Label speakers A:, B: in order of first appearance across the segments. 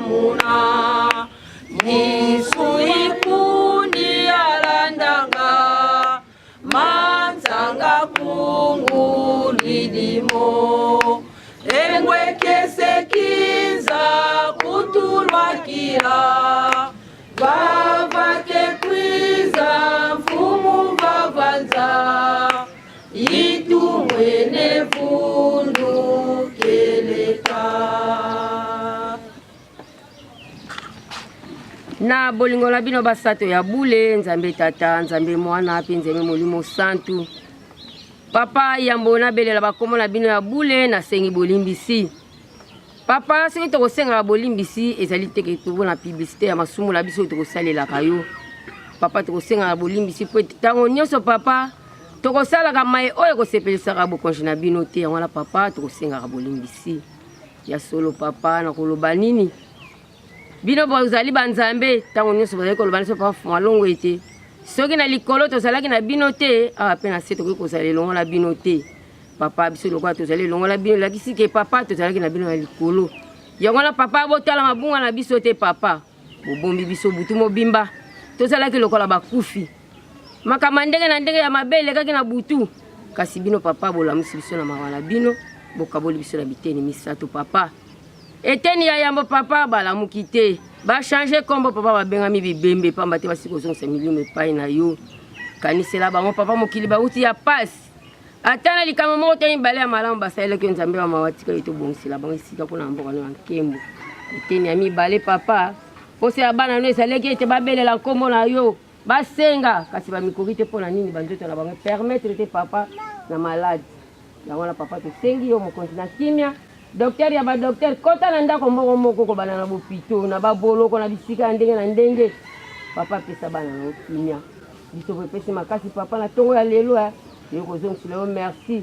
A: muna nisuikundi alandanga manzanga kungu lidimo engwekesekiza kutulwakila vavake kwiza mfumu vavanza itumwene vundu keleka na bolingo na bino basato ya bule nzambe tata nzambe mwana pe nzambe molimo santu papa yambo na belela bakomo na bino ya bule na sengi bolimbisi papa soki tokosenga bolimbisi ezali teke tobona publicité ya masumu na biso tokosalelaka yo papa tokosenga bolimbisi po ntango nyonso papa tokosalaka mai oyo kosepelisaka bokonzi na bino te yango wana papa tokosengaka bolimbisi ya solo papa na koloba nini bino bozali banzambe ntango nyonso bozali koloba nyonso papa malongo ete soki na likolo tozalaki na bino te awa mpe na se tokoki kozala elongo na bino te papa biso lokola tozali elongo na bino elakisi ke papa tozalaki na bino na likolo yango wana papa botala mabunga na biso te papa bobombi biso butu mobimba tozalaki lokola bakufi makama ndenge na ndenge ya mabe elekaki na butu kasi bino papa bolamisi biso na mawa na bino bokaboli biso na biteni misato papa eteni ya yambo papa balamuki te bachange kombo papa babengami bibembe pamba te basi kozongisa milimo epai na yo kanisela bango papa mokili bauti ya pasi ata na likambo moko te mibale ya malamu basalelaki yo nzambe bamawatika ye tobongisela bango esika mpona mboka no ya nkembo eteni ya mibale papa poso ya bana no ezalaki ete babelela nkombo na yo basenga kasi bamikoki te mpona nini banzoto na bango permettre te papa na malade yango na papa tosengi yo mokonzi na kimia docteur ya badocteur kota na ndako moko moko kobana na bopito na baboloko na bisika ya ndenge na ndenge papa apesa bana na kimia biso bopesi makasi papa na ntongo ya lelo yo kozongisila yo merci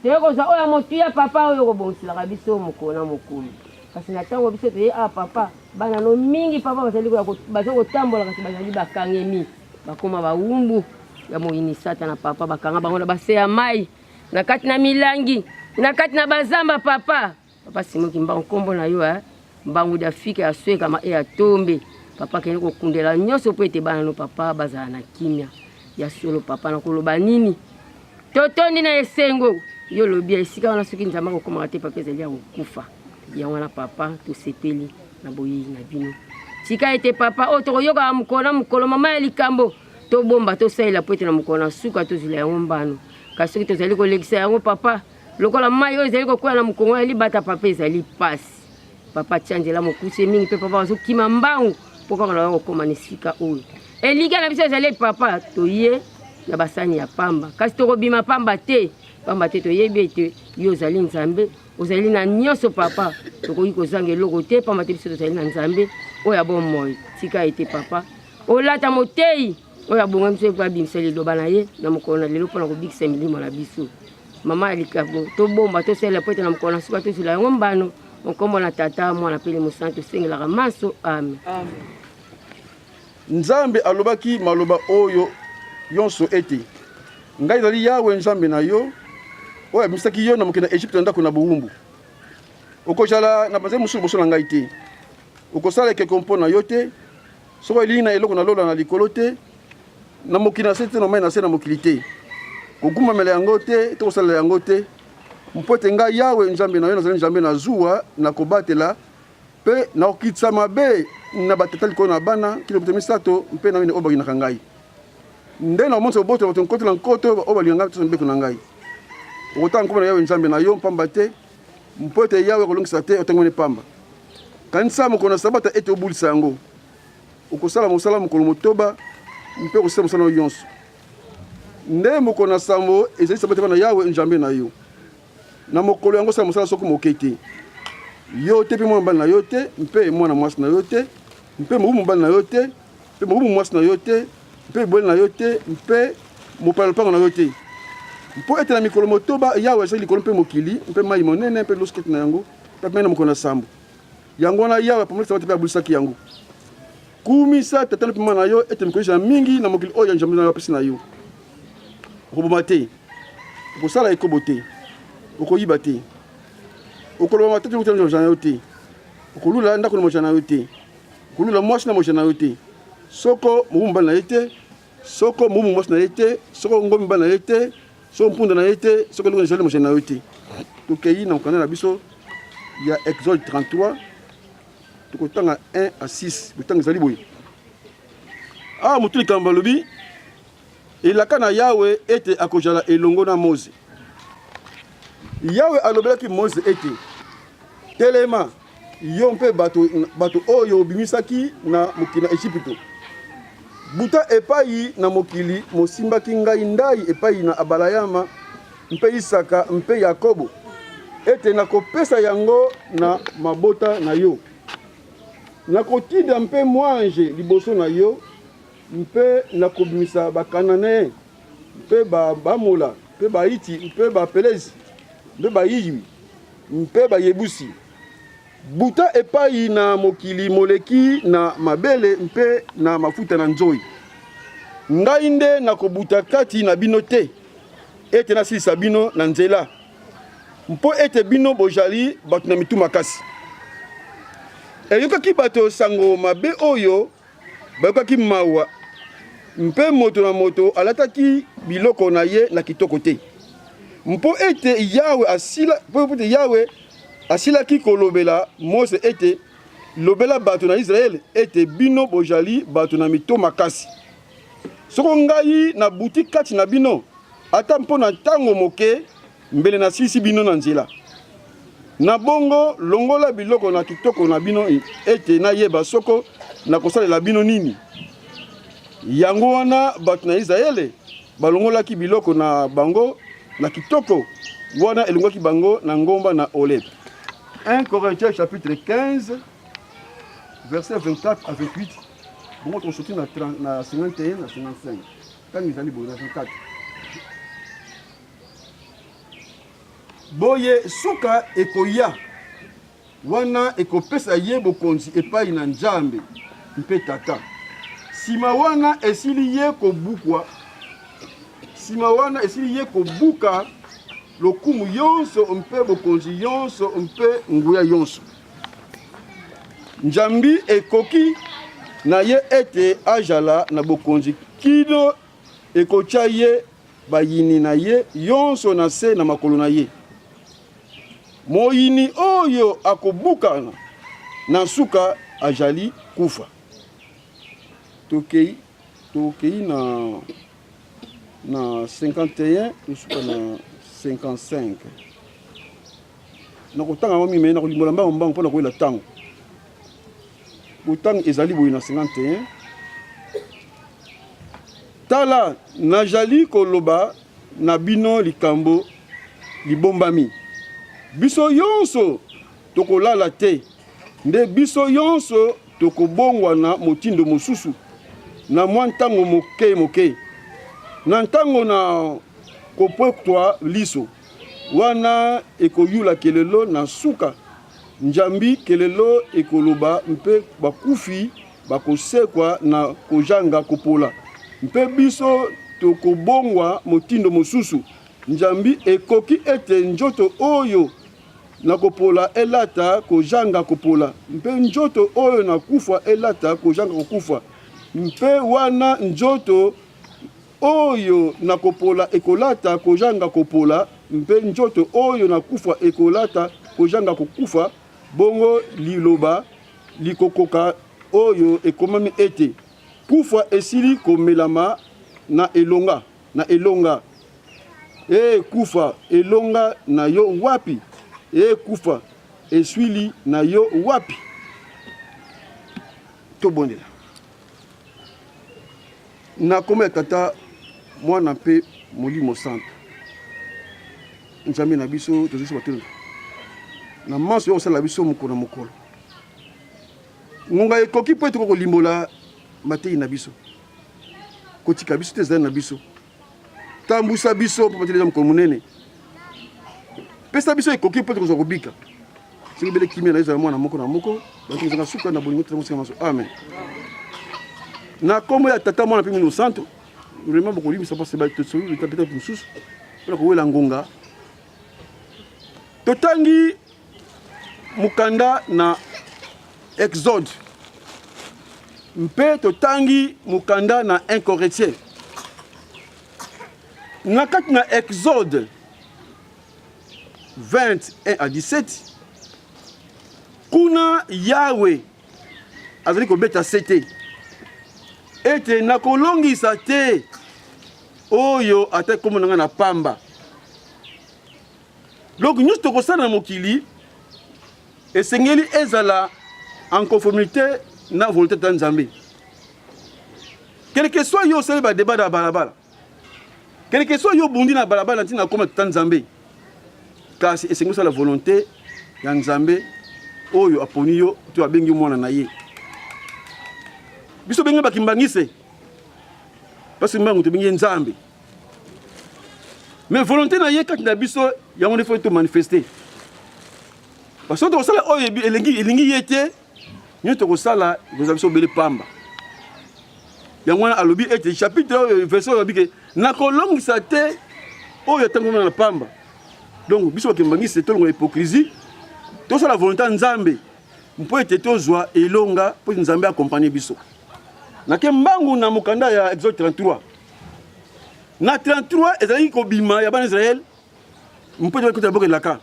A: toye kozwa oyo motuya papa oyo kobongiselaka biso mokolo na mokolo kasi na ntango biso toye papa bana no mingi papa bazali kotambola kasi bazali bakangemi bakoma bawumbu ya moyinisata na papa bakanga bango na base ya mai na kati na milangi na kati na bazamba papa simoki mbangu nkombo na yo mbangu d'Afrika ya sweka ma ya tombe papa kende kokundela nyonso mpo ete bana no papa bazala na kimia ya solo papa na koloba nini totondi na esengo yo lobi esika wana soki nzambe akokomaka te papa ezali ya kokufa yango wana papa tosepeli na boyei na bino tika ete papa oyo tokoyoka mokolo na mokolo mama ya likambo tobomba tosalela po ete na mokolo na suka tozwila yango mbano kasi soki tozali kolekisa yango papa lokola mai oyo ezali kokwela na mokongo ya libata papa ezali pasi papa tianjela mokuse mingi mpe papa bazokima mbangu mpo kaka na kokoma na esika oyo elika na biso ezali papa toye na basani ya pamba kasi tokobima pamba te toyebi ete yo ozali nzambe ozali na nyonso papa tokoki kozanga eloko te pamba te biso tozali na nzambe oyo ya bomoi tika ete papa olata motei oyo abonga biso mpo abimisa liloba na ye na mokolo na lelo mpona kobikisa milimo na biso mama ya likambo tobomba tosalela po ete na mokolo na suka tozwila yango mbano nkombo na tata mwana pele mosantu tosengelaka maso amen
B: nzambe alobaki maloba oyo yonso ete ngai ezali yawe nzambe na yo oyo abimisaki yo na mokili na Egypte na ndako na bowumbu okozala na banzembo mosusu liboso na ngai te okosala ekeko mpo na yo te soki elingi na eloko na lola na likolo te na mokili na se te na mai na se na mokili te kogumamela yango te tokosalela yango te mpo ete ngai yawe nzambe na yo nazali nzambe na zuwa na kobatela mpe na kokitisa mabe na batata likolo na bana kilo bito misato mpe na mine oyo balinaka ngai nde na omonisa obotola bato nkoto na nkoto oyo balinga ngai tosa mbeko na ngai okotanga nkombo na yawe nzambe na yo mpamba te mpo ete yawe kolongisa te otangomene pamba kanisa mokolo na sabata ete obulisa yango okosala mosala mokolo motoba mpe okosala mosala oyo nyonso nde mokolo na sambo ezali sabata bana yawe nzambe na yo na mokolo yango osala mosala soko moke te yo te mpe mwana mobali na yo te mpe mwana mwasi na yo te mpe mobumu mobali na yo te mpe mobumu mwasi na yo te mpe bwele na yo te mpe mopala lopango na yo te mpo ete na mikolo motoba yawe azali likolo mpe mokili mpe mai monene mpe losiketi na yango mpe mpe na mokolo na sambo yango wana yawe apamolaki sabata mpe abulisaki yango kumisa tata mpe mwana na yo ete mikolo ezala mingi na mokili oyo ya nzambe na yo apesi na yo okoboma te okosala ekobo te okoyiba te okoloba matete kutana na yo te okolula ndako na moja na yo te, okolula mwasi na moja na yo te, soko mobu mobali na ye te, soko mobu mwasi na ye te, soko ngombe mobali na ye te, soko mpunda na ye te, soko eloko na moja na yo te. Tokei na mokanda na biso ya Exode 33 tokotanga 1 à 6 botanga ezali boye. Ah mutu likambo alobi elaka na Yawe ete akozala elongo na Moze. Yawe alobelaki Moze ete telema yo mpe bato oyo obimisaki na mokili na Ejipito. Buta epai na mokili mosimbaki ngai ndai epai na Abalayama mpe Isaka mpe Yakobo ete nakopesa yango na mabota na yo. Nakotinda mpe mwanje liboso na yo mpe nakobimisa bakanane mpe bamola mpe baiti mpe bapelezi mpe bayiwi mpe bayebusi. Buta epai na mokili moleki na mabele mpe na mafuta na nzoi. Ngai nde nakobuta kati na bino te ete nasilisa bino na nzela mpo ete bino bojali bato na mitu makasi. Eyokaki bato sango mabe oyo bayokaki mawa mpe moto na moto alataki biloko na ye na kitoko te. Mpo ete Yawe asilaki kolobela Mose ete lobela bato na Israel ete bino bojali bato na mito makasi. Soko ngai na buti kati na bino ata mpo na ntango moke mbele na sisi bino na nzela. Na bongo longola biloko na kitoko na bino ete na yeba soko na kosalela bino nini. Yango wana bato na Israel balongolaki biloko na bango na kitoko wana elongolaki bango na ngomba na Oleb. 1 Corinthiens chapitre 15 verset 24 à 28. Bon, on sortit na 51 na 55. Quand ils allaient na 24. Boye suka ekoya wana ekopesa ye bokonzi epai na Nzambe mpe tata. Sima wana esili ye kobukwa. Sima wana esili ye kobuka lokumu yonso mpe bokonzi yonso mpe nguya yonso. Nzambi ekoki na ye ete ajala na bokonzi kino ekotya ye bayini na ye yonso na se na makolo na ye. Moyini oyo akobukana na suka ajali kufa. Tokei na 51 tosuka na 55. Na kotanga mami me na kolimbola mbambo mpona koyela tango. Botang ezali boye na 51. Tala najali koloba na bino likambo libombami. Biso yonso tokolala te. Nde biso yonso tokobongwa na motindo mosusu. Na mwa ntango moke. Na ntango na kopwekwa liso. Wana ekoyula kelelo na suka. Njambi kelelo ekoloba mpe bakufi bakosekwa na kojanga kopola. Mpe biso tokobongwa motindo mosusu. Njambi ekoki ete njoto oyo na kopola elata kojanga kopola. Mpe njoto oyo na kufa elata kojanga kokufa. Mpe wana njoto oyo na kopola ekolata kojanga kopola. Mpe njoto oyo na kufa ekolata kojanga kokufa. Bongo liloba likokoka oyo ekomami ete kufa esili komelama na elonga. Kufa elonga na yo wapi? Kufa eswili na yo wapi? Tobondela. Na koma tata mwana mpe molimo santo. Nzambe na biso tozosi batelo. Na manso yo osala biso mokolo mokolo. Ngonga ekoki po etoko kolimbola matei na biso. Kotika biso te zali na biso. Tambusa biso po pateleza mokolo munene. Pesa biso ekoki po etoko kobika. Siki bele kimia na ezala mwana moko na moko. Baki nzanga suka na bolingo te mosika maso. Amen. Na kombo ya tata mwana mpe mino santo. Vraiment beaucoup libi sapa seba to sulu ta peta mususu. Pela ko wela ngonga. Totangi mukanda na Exode. Mpe totangi mukanda na 1 Corinthiens. Nakati na Exode 21 à 17. Kuna Yahweh azali kobeta sete. Ete nakolongisa te oyo ate komonanga na pamba. Donc nous tokosala na mokili esengeli ezala en conformité na volonté de Nzambe. Quel que soit yo sele ba débat na balabala. Quel que soit yo bundi na balabala ntina koma ta Nzambe. Kasi esengeli la volonté ya Nzambe oyo aponi yo to abengi mwana na ye. Biso benga bakimbangise. Parce que mbangu to bengi Nzambe. Mais volonté na ye kati na biso ya on faut to manifester. Parce que to sala oyo elingi yete nous te kosala vous avez sobele pamba. Yangwana alobi ete chapitre verset alobi ke nakolongisa te oyo tango na pamba. Donc biso bakimbangi c'est to hypocrisie. To sala volonté Nzambe. Mpo ete tozwa elonga po Nzambe accompagner biso. Na kembangu na mukanda ya Exode 33. Na 33 ezali ko bima ya bana Israël. Mpo de kota boke laka.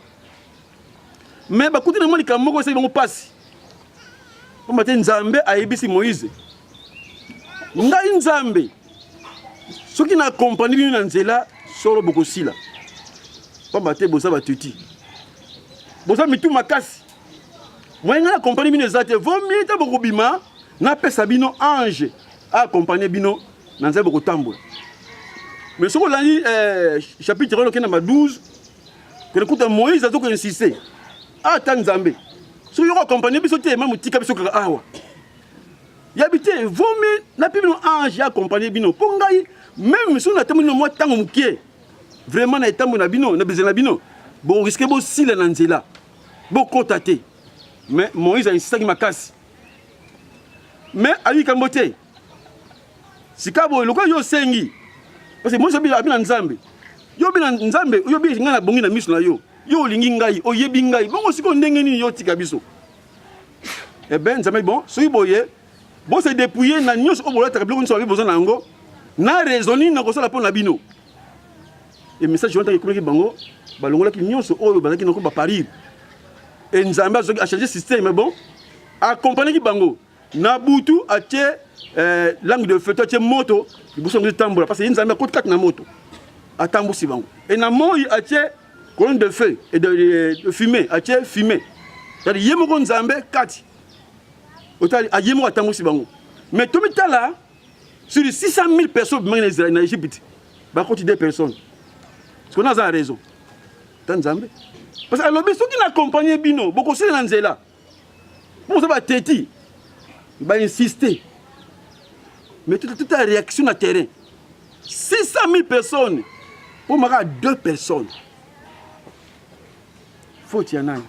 B: Mais bakuti na moni kamoko c'est bon passe. Pour matin Nzambe ayebisi Moïse. Ngai Nzambe. Soki na compagnie bino na nzela solo bokosila. Pour matin bosa batuti. Bosa mitu makasi. Moi na compagnie bino zate vomi ta bokobima na pesa bino ange accompagner bino na nzela bokotambola. Mais ce qu'on a dit chapitre 12 que le coup de Moïse a tout insisté. Ah Nzambe. Si vous accompagnez biso te même tika biso kaka awa. Yabité vomi na pibino ange accompagner bino. Pongai même si on a terminé moi tango mukie. Vraiment na etambo na bino na bezela bino. Bon risque bo sila na nzela. Bo kotate. Mais Moïse a insisté makasi. Mais ali kambote. Sikabo loko yo sengi. Parce que moi je suis Nzambe. Yo bina Nzambe, yo bi ngana bongi na miso na yo. Yo lingi ngai, oyebi ngai. Bongo siko ndenge nini yo tika biso. Eh ben Nzambe bon, soyi boye. Bon se dépouiller na nyos o bolata kabilo nso besoin na ngo. Na raisonner na ko sala pona bino. Et message jonta ki bango, balongola ki nyos o bazaki na ko ba Paris. Et Nzambe a changé système mais bon. Accompagner ki bango. Na butu atie langue de feu atie moto. Il faut que tambola parce que Nzambe a côté 4 na moto. Atambu si bango. Et na moi atie colonne de feu et de fumée, atie fumée. C'est-à-dire yemo Nzambe 4. Autant ayemo atambu si bango. Mais tout le temps là sur les 600 000 personnes en Égypte, bah côté des personnes. Parce qu'on a ça raison. Nzambe. Parce que l'obé ceux qui n'accompagnent bino, beaucoup c'est dans nzela. Bon ça va téti. Il va insister. Mais toute la réaction à terrain. 600 000 personnes. Pour m'avoir 2 personnes. Faut y en avoir.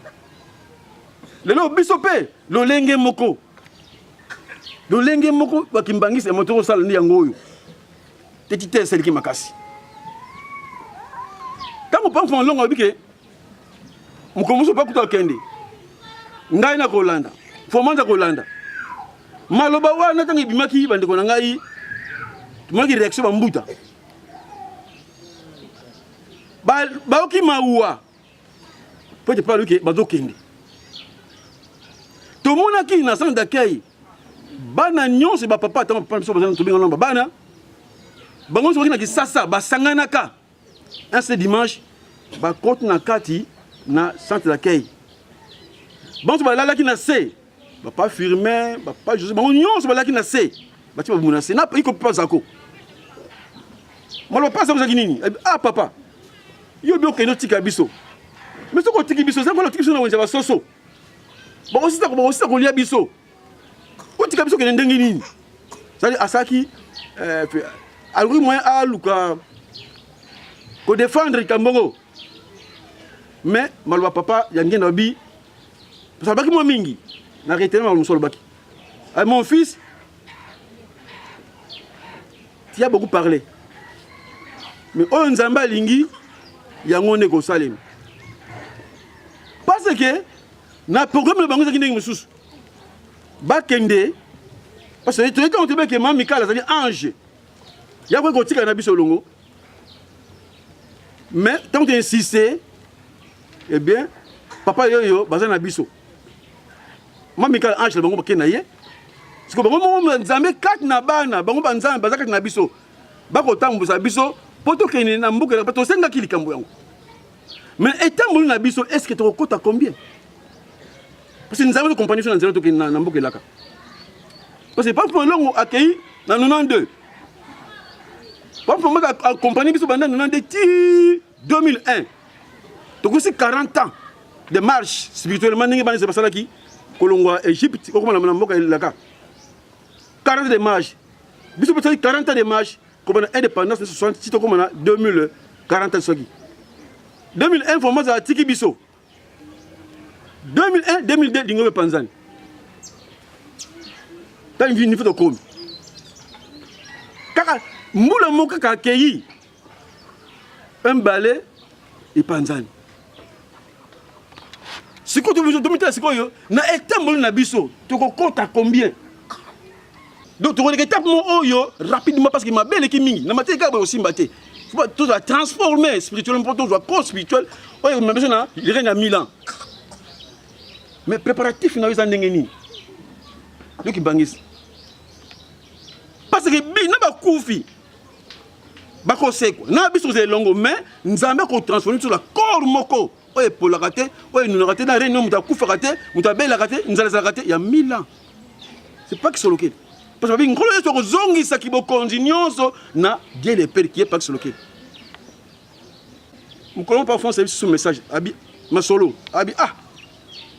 B: Le bisopé, le lenge moko. Le lenge moko, bakimbangi c'est moto sala ni yangoyo. Tetite celle qui makasi. Quand on pense en longue bike, on commence pas kuta kende. Ngai na Kolanda. Faut manja Kolanda. Maloba wana tangi bimaki bandeko na ngai. Tumaki réaction bambuta. Ba oki mawa. Peut-être pas lui qui bazo kende. To mona ki na centre d'accueil. Bana nyonse ba papa ta papa so bazana to binga namba bana. Bango so ki na ki sasa ba sangana ka. Un ce dimanche ba côte na kati na centre d'accueil. Bon so ba la ki na se. Pas firmé, pas José, mais on se balaki na se. Ba ti ba munase na iko pas zako. Malo pas ça nini? Ah papa. Yo bi okeno tika biso. Mais soko tiki biso, ça ko tiki biso na wenza ba soso. Ba osita ko lia biso. O tika biso ke ndengi nini? Ça asaki aluri moyen a luka ko défendre Kambongo. Mais malo papa ya ngenda bi. Ça baki mo mingi. Mon fils, tu as beaucoup parlé. Mais on Nzamba lingi, yangone ko salem. Parce que na programme le bango zakine mususu. bakende parce que tu quand tu veux que Mamikal c'est ange ya quoi kotika na biso longo mais tant tu insistes eh bien papa yoyo baza na biso Mamikal ange bango bakena ye parce que bango nzambe kat na bana bango banzambe baza kat na biso bako tambusa biso poto kene na mboka na to senga kilikambo yango mais étant molu na biso est-ce que tu recota combien parce que nzambe compagnie sur nzela to kene na mboka laka parce que pas pour longo accueilli na 92 pas pour moi accompagner biso banda 92 2001 donc c'est 40 ans de marche spirituellement ningi bana c'est pas ça qui kolongwa Égypte ko comme na mboka laka 40 de marche biso peut-être 40 ans de marche comme on a indépendance de 60 si to comme on a 2040 soki 2001 format za tiki biso 2001 2002 dingo panzani ta une vie ni faut comme kaka mbula moka ka keyi un balai et panzani siko tu veux domiter siko yo na etambolo na biso to ko compta combien donc tu connais étape mon yo rapidement parce que ma belle qui mingi na maté ka ba aussi mbaté faut tout doit transformer spirituellement pour tout doit corps spirituel oyo ma besoin il règne à 1000 ans mais préparatif na wisa ndengeni donc bangis parce que bi na ba kufi ba ko seko na biso ze longo mais nzambe ko transformer sur la corps moko oyo pour la rater oyo nous rater na réunion muta kufa rater muta belle rater nzala rater il y a 1000 ans c'est pas que c'est local parce que ngolo yeso ko zongi sa kibo konjinyoso na Dieu le père qui est pas que c'est local nous connaissons pas France ce message abi masolo abi ah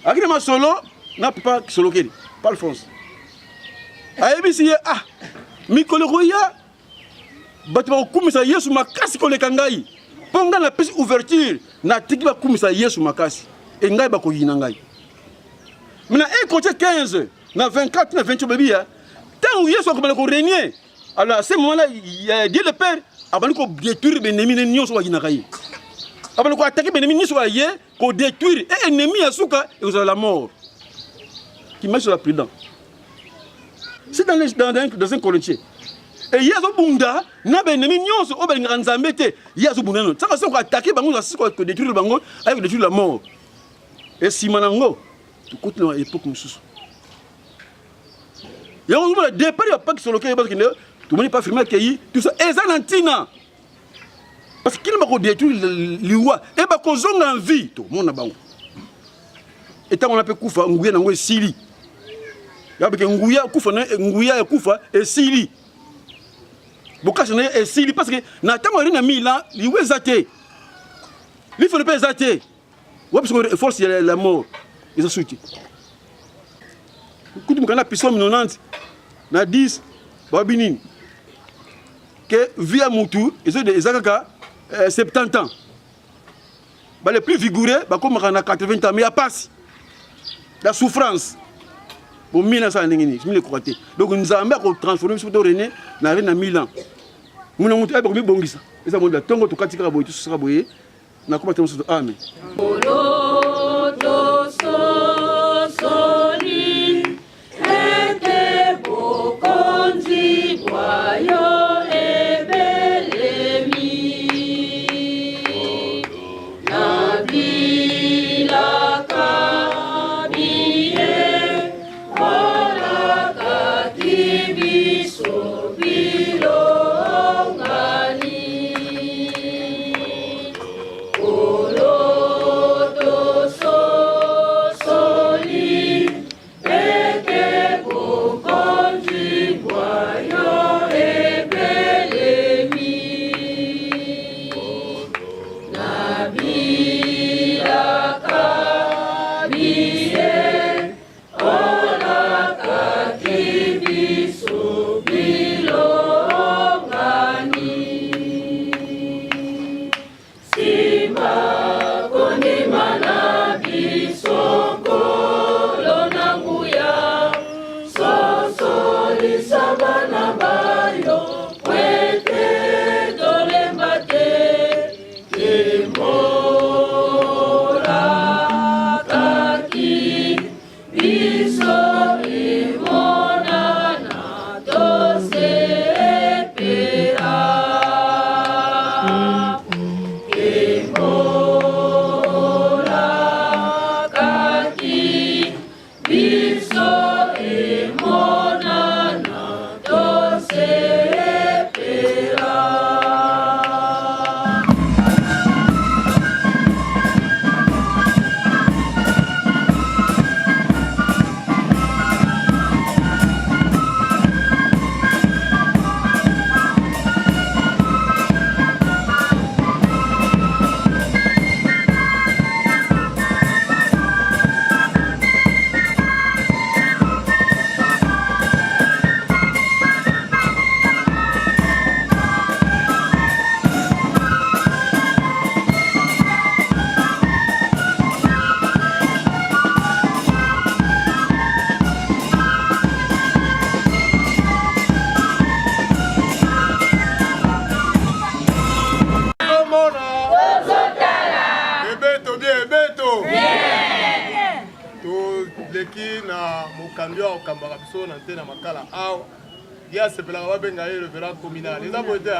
B: akina masolo na pas que c'est local pas le France ayebi ah mikolo roya batba kumisa Yesu makasi ko lekangai ponga na pesi ouverture na tiki ba kumisa Yesu makasi e ngai ba ko yina ngai mina e côté 15 na 24 na 28 bebia tant Yesu ko bana ko régner alors à ce moment là Dieu le Père abani ko détruire benemi ne nyonso wa yina kai abani ko attaquer benemi nyonso wa ye ko détruire et ennemi asuka et vous avez la mort qui met sur la prudence c'est dans un Corinthiens et yazo bunda na benemi nyonso o belinga nzambe te yazo bunda non saka soko attaquer bango za ko détruire bango avec détruire la mort et si manango tu côté dans époque mususu ya on le départ ya pas que sur lequel parce que tout le monde pas firmé que tout ça ezanantina parce qu'il m'a ko détruire liwa et ba ko zonga en vie to mona bango et tant on a pe kufa nguya nango sili ya be nguya kufa na nguya ya kufa et sili Bokasha na esili parce que na tango rina mila liwe zate li faut ne pas zate ouais parce que force la mort ils ont soutenu kutu mukana pison 90 na 10 babinin que via mutu ils ont des akaka 70 ans ba les plus vigoureux ba comme na 80 ans mais ya passe la souffrance pour 1900 ngini je me le croité donc nzambe ko transformer sur René na rina 1000 ans muna mutu aba ko bongisa eza mo da tongo to katika boyi to sera boye na ko batamo so amen to so soli ete bokonzi boyo ebelemi na bila kabie wala katibiso Ki
C: leki na mokambi wa okambaka biso na te na makala awa ye asepelaka babenga ye levera communal eza boye te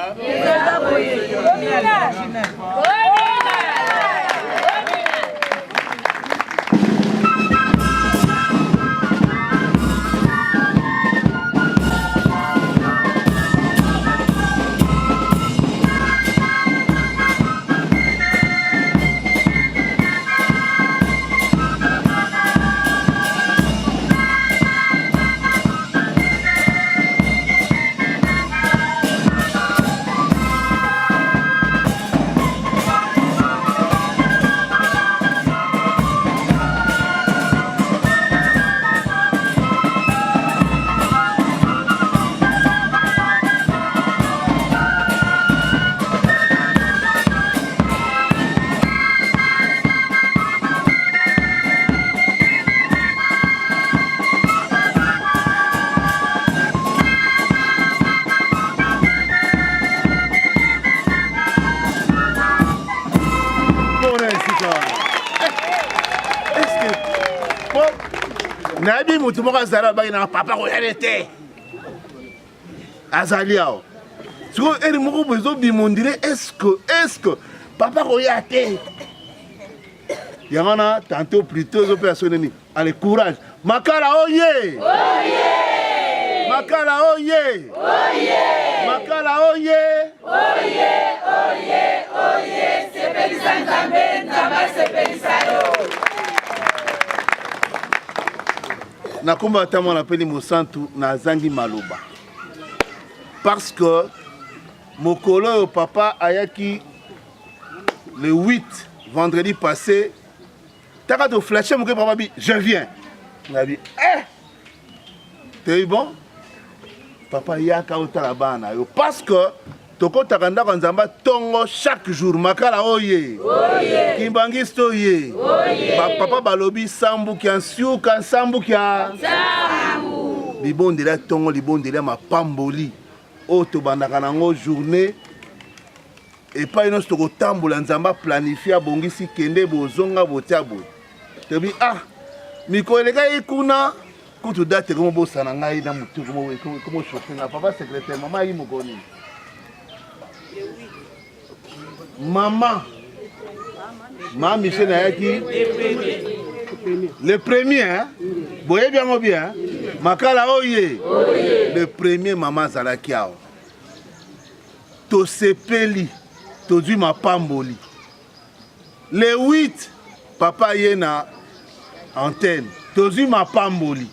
D: nabi mutu moko azala baki na papa koyale te azali awa sikoyo eri moko boye ezobima ondire eske papa koya te yango wana tantôt plutôt ezopela so nini ale courage makala oye makala oye makala oye
E: sepelisa nzambe nzambe sepelisa yo
D: nakomba ata mwana apeli mosantu nazangi maloba parce que mokolo oyo papa ayaki le 8 vendredi passé taka toflashe moke papa bi je viens nabi t'es bon papa yaka otala bana na yo parce que tokotaka ndako ya nzambe tongo chaque jour makala oye kimbangi stoye papa balobi sambuki ya nsiuka nsambuki ya libondela tongo libondela mapamboli oyo tobandaka nango journée epai nyonso tokotambola nzambe aplanifie abongisi kende bozonga botia boye tobi mikolo elekai kuna kutu date komo bosana ngai na motu komo shofinga papa secrétaire mama ayi mokoni Maman Michel Nayaki le premier hein? Boye bien bien makala oye le premier maman zalaki awa to sepeli to dui mapamboli le 8 papa ye na antenne to dui mapamboli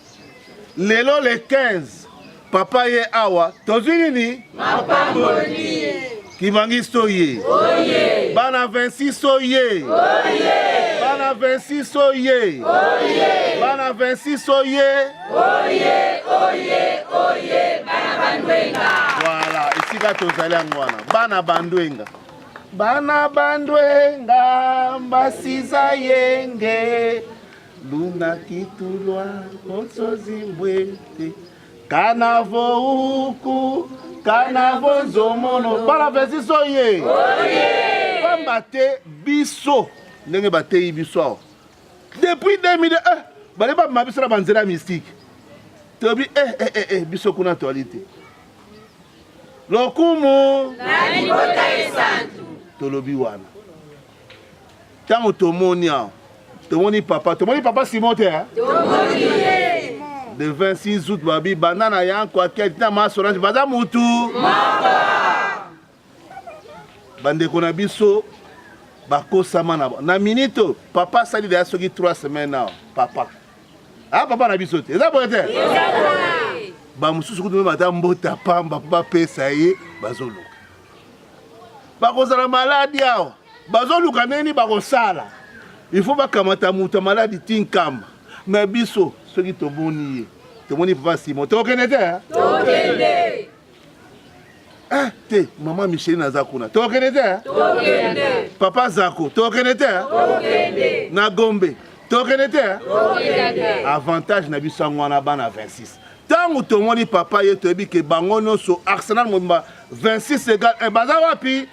D: lelo le 15 papa ye awa to dui nini mapamboli Kibangi soye. Oye. Bana 26 soye. Oye. Bana 26 soye. Oye. Bana 26 soye.
E: Oye, oye, oye. Bana bandwenga.
D: Voilà, ici ka tozali ngwana. Bana bandwenga. Bana bandwenga mbasiza yenge. Luna kitulwa onsozimbwete. Kanavo uku Kanavo zomono bala vesi soye pamba te biso ndenge batei biso depuis 2001 bale ba mabisala banzela mystique tobi biso kuna toalite lokumu
E: nani bota esantu
D: tolobi wana tango tomoni papa Simon te tomoni le 26 août babi banana yanko aketi ma solange baza mutu bandeko na biso bakosama na minito papa sali de soki 3 semaines na papa papa na biso te eza boye te ba mususu kutu bata mbota pamba papa pesa ye bazoluka bakozala maladi awa bazoluka neni bakosala il faut bakamata mutu maladi tinkamba na biso soki toboni ye tomoni papa Simon tokende te
E: tokende
D: te mama Michel naza kuna tokende te
E: tokende
D: papa Zako tokende te
E: tokende
D: na Gombe tokende te
E: tokende
D: avantage na biso ngwana bana 26 tango tomoni papa ye toyebi ke bango nyonso Arsenal mobimba 26 égale baza wapi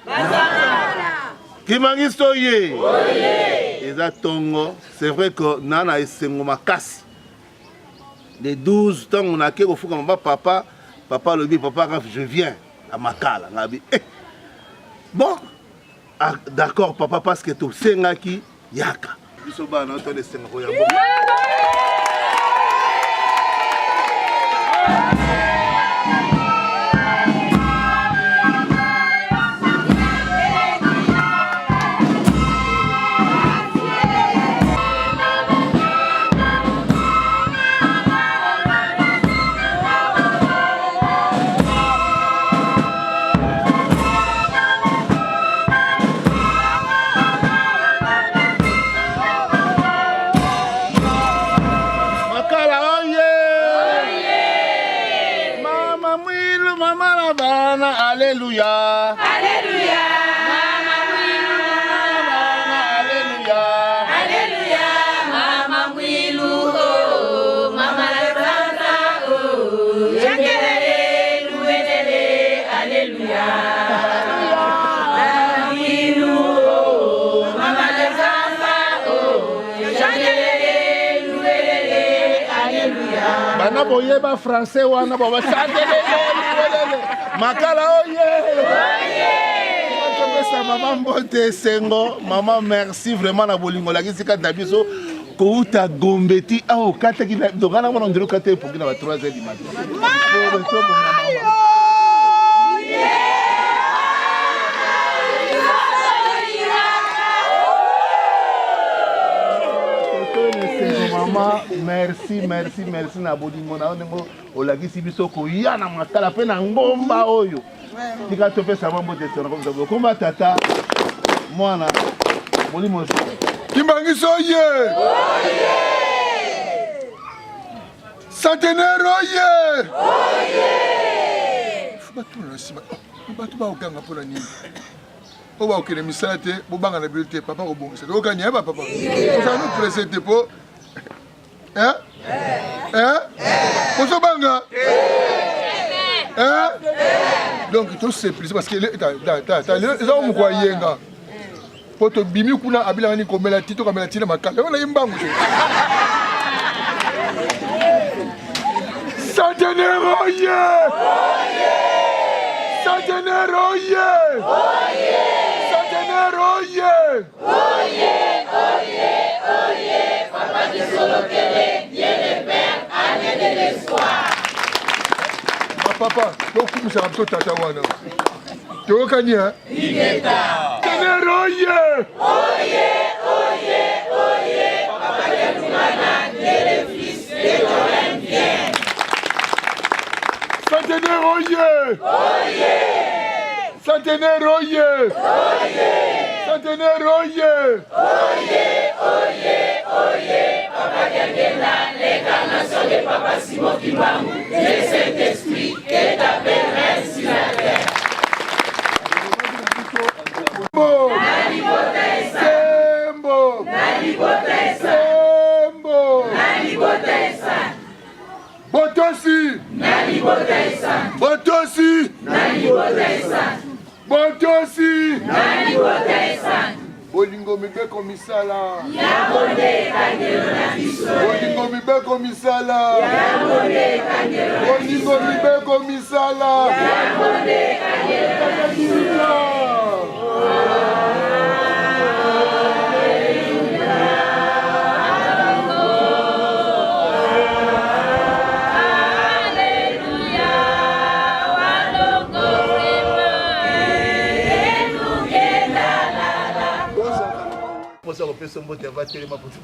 D: Kimangisto ye eza tongo c'est vrai que nana esengo makasi Le 12, tant on a qu'à faire comme papa, papa le dit, papa, je viens à Makala. Bon, d'accord, papa, parce que tout c'est qui yaka. Alléluia.
E: Alléluia.
D: Mama Mwilu, Alléluia.
E: Alléluia. Mama Mwilu, oh, Mama Lazara, oh, Jangelele, Louelele, Alléluia. Mama Mwilu, oh, Mama Lazara, oh, Jangelele, Louelele, Alléluia.
D: Bana boyeba français wana baba changelele Louelele. Makala oye! Oye! Maman Mbote Sengo, maman merci vraiment na bolingo la kisika dabiso ko uta gombeti au kata ki donc ana mona ndelo kata pour ki na 3h du matin. Maman, merci na bolingo na ndenge olakisi biso ko ya na makala pe na ngomba oyo. Tika tope sa mambo de sona comme ça. Komba tata mwana molimo.
F: Kimbangiso oye. Oye. Centenaire oye. Oye. Fubatu na sima. Fubatu ba okanga pona nini? Oba okene misala te, bobanga na bilte papa obongisa. Okanya ba papa. Ça nous présente po. Hein? Vous banga? Hein? Donc tout c'est plus parce que les hommes croyaient nga. Poto bimi kuna abila ni komela tito kamela tina makala. On a imbangu. Centenaire oye! Oye! Centenaire oye! Oye! Centenaire oye! Oye! Oye! Oye! Papa de Solokele, Dieu le Père, année de l'espoir. Papa, donc nous sommes tous tata wana. Tu vois quand hein? Igeta. Centenaire oye! Oye! Oye! Oye! Papa de Lumana, Dieu le Fils, et Lorraine vient. Centenaire oye! Oye! Centenaire oye! Oye! Centenaire oye! Oye! Oye! Oye! Papa Gagena, l'incarnation de Papa Simon Kimbangu, le Saint-Esprit, et ta père sur la terre. Sembo! Sembo! Sembo! Botosi! Botosi! Botosi! Bolingo mibe komisala. Yabonde kangelo na biso. Bolingo mibe komisala. Yabonde kangelo. Bolingo mibe komisala. Yabonde kangelo na biso.
D: Pessoa botar vai ter uma pessoa.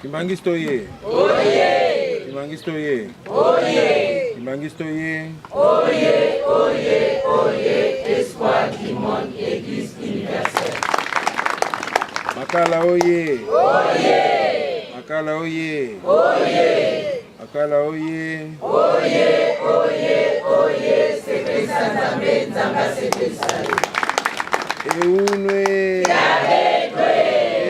G: Kimbangistoye. Oye. Kimbangistoye. Oye. Kimbangistoye.
E: Oye, oye, oye, espoir du monde, Église universelle.
G: Makala oye.
E: Oye.
G: Makala oye.
E: Oye.
G: Makala oye.
E: Oye, oye, oye, sepelisa nzambe, nzamba sepelisa.
G: Eunwe.
E: Yabetwe.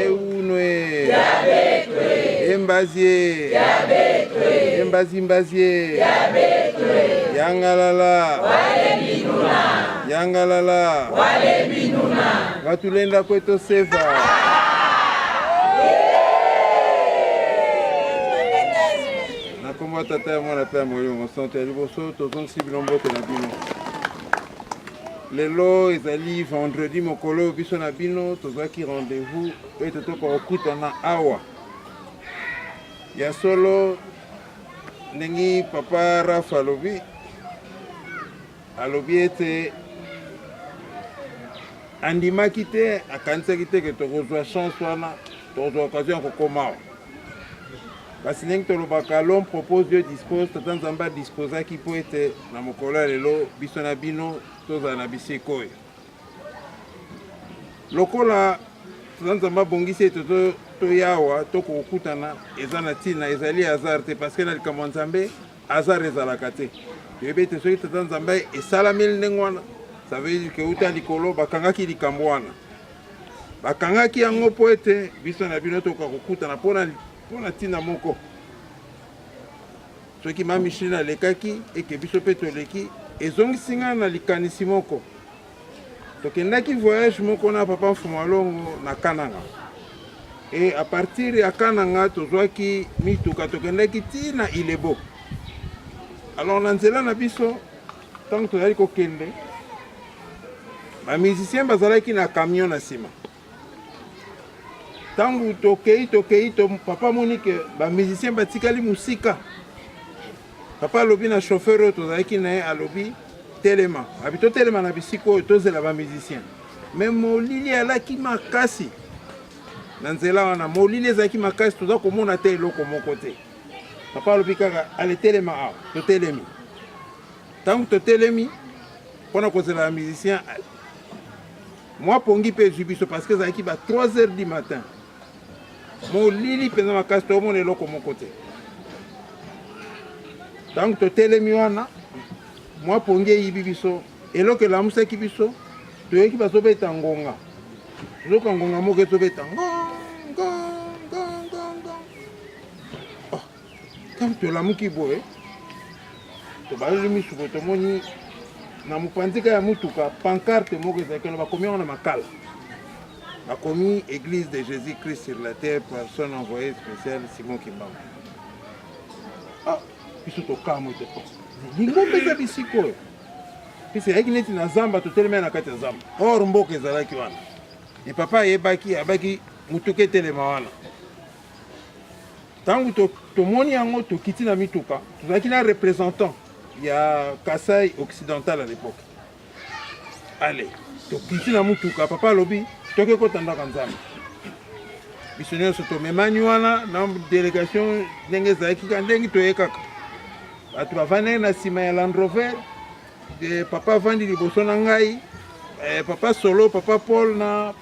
G: Eunwe.
E: Yabetwe.
G: Embazie.
E: Yabetwe.
G: Embazie.
E: Yabetwe.
G: Yangalala.
E: Wale binuna.
G: Yangalala.
E: Wale binuna.
G: Watulenda kwetu seva. Nakomba tata ya mwana pe moyo mosante liboso tozongisi bilombo ke na bino. Lelo ezali vendredi mokolo biso na bino tozwaki rendez-vous po ete tokokutana awa. Ya solo ndenge papa Rafa alobi ete andimaki te akanisaki te ke tokozwa chance wana tokozwa occasion ya kokoma awa. Kasi ndenge tolobaka l'homme propose Dieu dispose, tata nzambe adisposaki mpo ete na mokolo ya lelo biso na bino tozala na bisika oyo. Lokola tata nzambe abongisi ete toyawa tokokutana eza na ntina ezali hasard te parce que na likambo ya nzambe hasard ezalaka te. Toyebi ete soki tata nzambe esalameli ndenge wana ça veut dire ke uta likolo bakangaki likambo wana. Bakangaki yango mpo ete biso na bino tokokutana mpona ntina moko. Soki ma Micheline alekaki eke biso mpe toleki ezongisi nga na likanisi moko. Tokendaki voyage moko na papa Mfumalongo na Kananga. Et à partir ya Kananga tozwaki mituka tokendaki tina Ilebo. Alors na nzela na biso tango tozali kokende bamusicien bazalaki na camion na nsima. Tango tokei papa moni ke bamusicien batikali musika. Papa alobi na chauffeur oyo tozalaki na ye alobi telema. Abi totelema na bisika oyo tozela bamusicien. Me molili alaki makasi. Na nzela wana molili ezalaki makasi toza komona te eloko moko te. Papa alobi kaka ale telema awa totelemi. Tango totelemi mpona kozela bamusicien moi pongi mpe ezwi biso parce que ezalaki ba 3h du matin. Molili mpenza makasi tomona eloko moko te. Tango totelemi wana moi pongi eyibi biso eloko elamusaki biso toyoki bazobeta ngonga. Tozoka ngonga moko ezobeta tango tolamuki boye tobaleli misuko tomoni na mopanzika ya mutuka pancarte moko ezalaki na bakomi yango na makala bakomi église de Jésus-Christ sur la terre par son envoyé spécial Simon Kimbamba. Biso tokamo te lingo mpeza bisika oyo pisi eyaki neti na zamba totelemi na kati ya zamba or mboka ezalaki wana e papa abaki mutuka etelema wana. Tango tomoni yango tokiti na mituka tozalaki na représentant ya Kasai occidental à l'époque. Allez, tokiti na mutuka papa alobi toke kotandaka nzambe. Biso nyonso tomemani wana na délégation ndenge ezalaki ndenge toyekaka. Bato bavandi na nsima ya Land Rover papa avandi liboso na ngai papa Solo, papa Paul na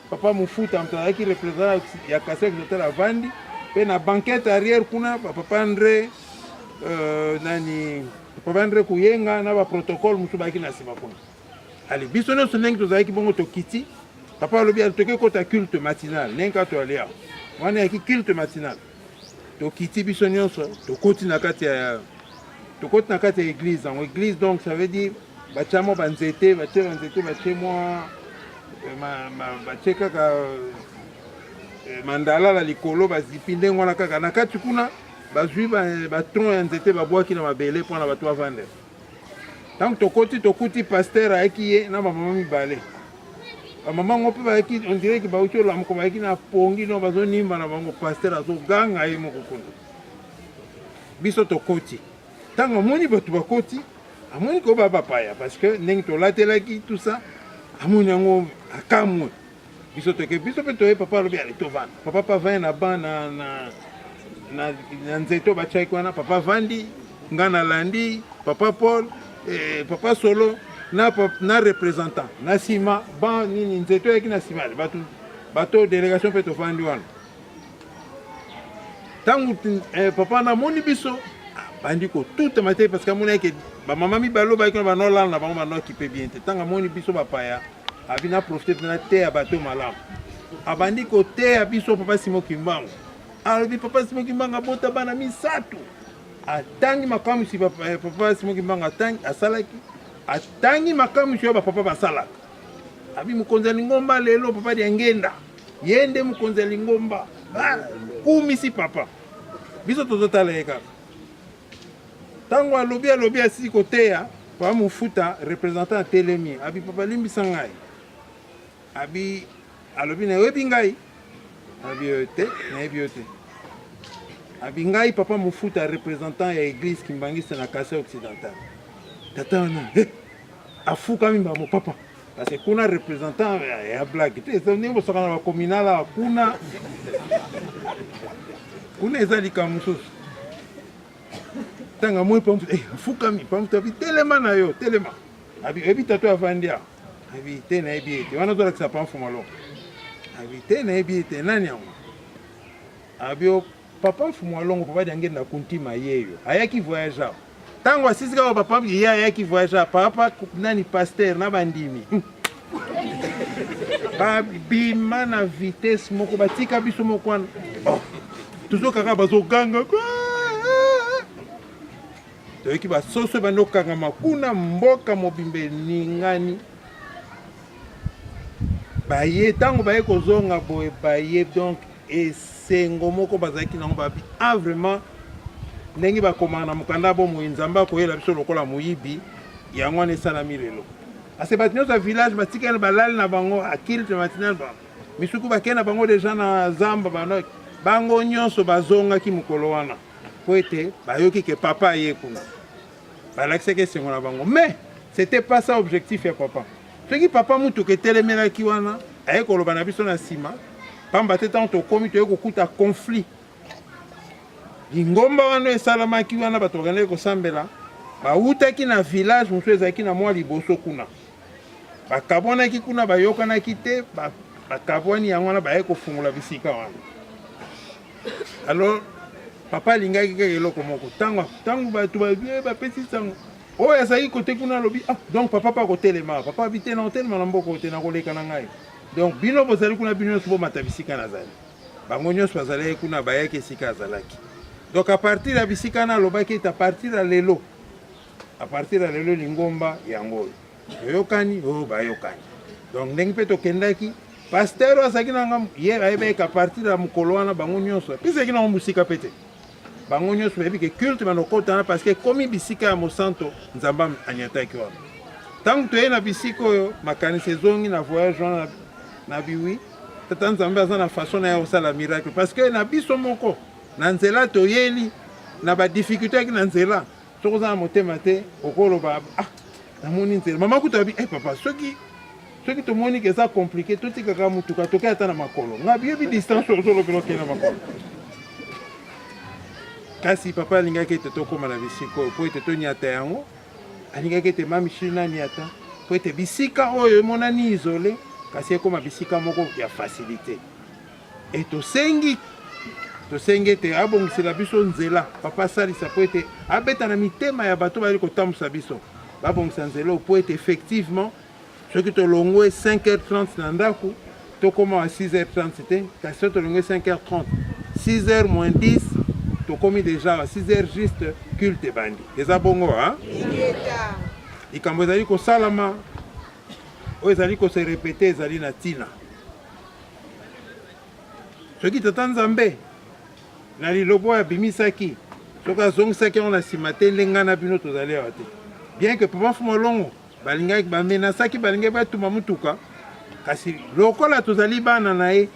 G: papa Mufuta moto azalaki représentant ya Kasai occidental avandi mpe na banquette arrière kuna papa André papa André Kuyenga na baprotocole mosusu bazalaki na nsima kuna. Ale biso nyonso ndenge tozalaki bongo tokiti papa alobi toke kota culte matinal ndenge kaka toali awa wana yaki culte matinal tokiti biso nyonso tokoti na kati ya église yango église donc ça veut dire batia mwa banzete batie mwa batie kaka mandalala likolo bazipi ndenge wana kaka na kati kuna bazwi batron ya nzete babwaki na mabele mpona bato bavandela. Tango tokuti paster ayaki ye na bamama mibale bamama ngo mpe bayaki ondireki bauti olamuko bayaki na pongi no bazonimba na bango paster azoganga ye moko kuna. Biso tokoti tango amoni bato bakoti amoni ko bapaya parce que ndenge tolatelaki tout ça amoni yango akamwe. Biso toke biso mpe toye papa alobi ale tovanda papa pavandi na ban na nzeto batiaki wana papa vandi nga nalandi papa Paul papa Solo na représentant na nsima ban nini nzeto yaki na nsima bato délégation mpe tovandi wana. Tango papa namoni biso bandi ko tout matin parce que amona ke ba mama mi balo ba ko ba no lala na bango ba no kipe bien te tanga moni biso ba paya abina profiter na te ya bato malamu abandi ko te ya biso papa Simon Kimbangu alobi papa Simon Kimbangu bota bana misatu atangi makamu si papa Simon Kimbangu atangi asalaki atangi makamu si ba papa basalaka abi mukonzali ngomba lelo papa dia ngenda yende mukonzali ngomba kumi si papa biso tozotala eka tango alobi asisi koteya pa mufuta représentant telemi abi papa limbisa ngai abi alobi na yebi ngai abi yote na yebi yote abi ngai papa mufuta représentant ya église kimbangisa na Kasai occidental tata wana afuka mimba mo papa parce que kuna représentant ya blague te ça n'est pas na communal kuna ezali kamususu tanga moi pamfu afuka mi pamfu abi telema na yo telema abi ebi tato avandia abi te na ebi te wana dola kisa pamfu malo abi te na ebi te nani yango abi papa mfu mwalongo papa diange na kuntima yeyo ayaki voyage tango asisi ka papa ya ayaki voyage papa nani pasteur na bandimi babima na vitesse moko batika biso moko wana tuzokaka bazoganga toyoki basoso bandokanga makuna mboka mobimbe ningani baye tango baye kozonga boye baye donc esengo moko bazalaki nango babi vraiment ndenge bakomana na mokanda bomoi nzambe akoyela biso lokola moyibi yango wana esalami lelo ase bato nyonso ya village batikali balali na bango akilte matinal bango misuku bakei na bango deja na zamba bango nyonso bazongaki mokolo wana po ete bayoki ke papa aye kuna balakisaki esengo na bango mais c'était pas ça objectif ya papa soki papa mutuka etelemelaki wana aye koloba na biso na nsima pamba te ntango tokomi toye kokuta conflit lingomba wana esalamaki wana bato bakendeki kosambela bautaki na village mosusu ezalaki na mwa liboso kuna bakabwanaki kuna bayokanaki te bakabwani yango wana baye kofungola bisika wana alors papa alingaki kaka eloko moko ntango bato bapesi sango oyo azalaki kote kuna alobi donc papa pa kotelema papa abi te na otelema na mboka ote na koleka na ngai donc bino bozali kuna bino nyonso bomata bisika nazali bango nyonso bazalaki kuna bayaki esika azalaki donc à partir ya bisika na alobaki ete à partir ya lelo lingomba yango oyo oyokani oyo bayokani donc ndenge mpe tokendaki pasteur azalaki nanga ye ayebaki à partir ya mokolo wana bango nyonso epesaki nango mosika mpe te bango nyonso bayebi ke culte banokotana parce que komi bisika ya mosanto nzambe anyataki wana ntango toye na bisika oyo makanisi ezongi na voyage wana na biwi tata nzambe aza na façon na ya kosala miracle parce que na biso moko na nzela toyeli na badifficulté yaki na nzela soki oza na motema te okoloba namoni nzela mama kuta abi papa soki tomoni ke eza compliqué totikaka mutuka tokei ata na makolo nga biyebi distance ozolobela okei na makolo kasi papa alingaki ete tokóma na bisika oyo po ete toniata yango alingaki ete mamichili nani ata po ete bisika oyo emonani isole kasi ekóma bisika moko ya facilité e tosengi ete abongisela biso nzela papa asalisa po ete abeta na mitema ya bato bali kotambusa biso babongisa nzela oyo po ete effectivement soki tolongwe 5h30 na ndako tokóma à 6h30 te kasi so tolongwe 5h30 6h moins 10 tokomi déjà à 6h juste culte bandi eza bongo likambo ezali kosalama oyo ezali kose répété ezali na ntina soki tata nzambe na lilobo oyo abimisaki soki azongisaki yango na nsima te ndenga na bino tozali awa te bien que papa Fumolongo balingaki bamenasaki balingaki batuma mutuka kasi lokola tozali bana na ye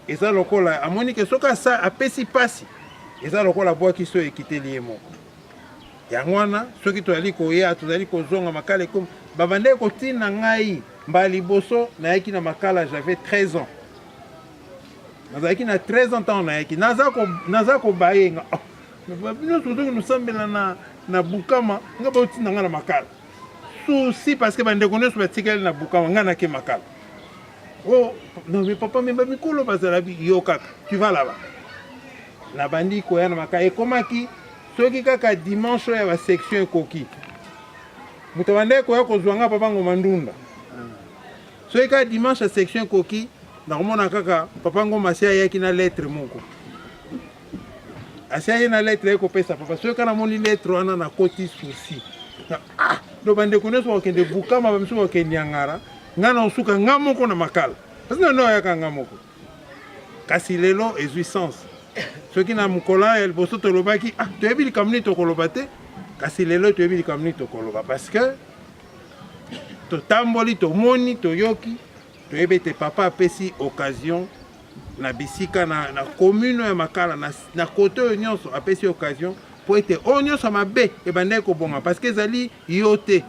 G: eza lokola amoni ke soki apesi pasi eza lokola bwaki so ekiteli ye moko yango wana soki tozali koya tozali kozonga makala ekomi babandeki kotina ngai mbala liboso nayaki na makala j'avais 13 ans nazalaki na 13 ans ntango nayaki naza kobayenga bino tozoki nosambela na bukama nga baotina nga na makala susi parce que bandeko nyonso batikali na bukama nga nake makala non mais papa memba mikolo bazala yo kaka tu vas là-bas na bandi koya na makala ekomaki soki kaka dimanche ya ba section ekoki moto bande koya kozwanga papa ngoma ndunda soki kaka dimanche ya section ekoki nakomona kaka papa ngoma asi ayaki na lettre moko asi aye na lettre ekopesa papa soki kaka namoni lettre wana nakoti susi do bandeko nyonso bakende bukama bamisu bakende ya ngara nga na osuka nga moko na makala parce nano ayaka nga moko kasi lelo ezwi sens soki na mokolo ya liboso tolobaki toyebi likambo nini tokoloba te kasi lelo toyebi likambo nini tokoloba parce que totamboli tomoni toyoki toyebi ete papa apesi occasion na bisika na commune ya makala na kote oyo nyonso apesi occasion po ete oyo nyonso mabe ebandaki kobonga parce que ezali yo te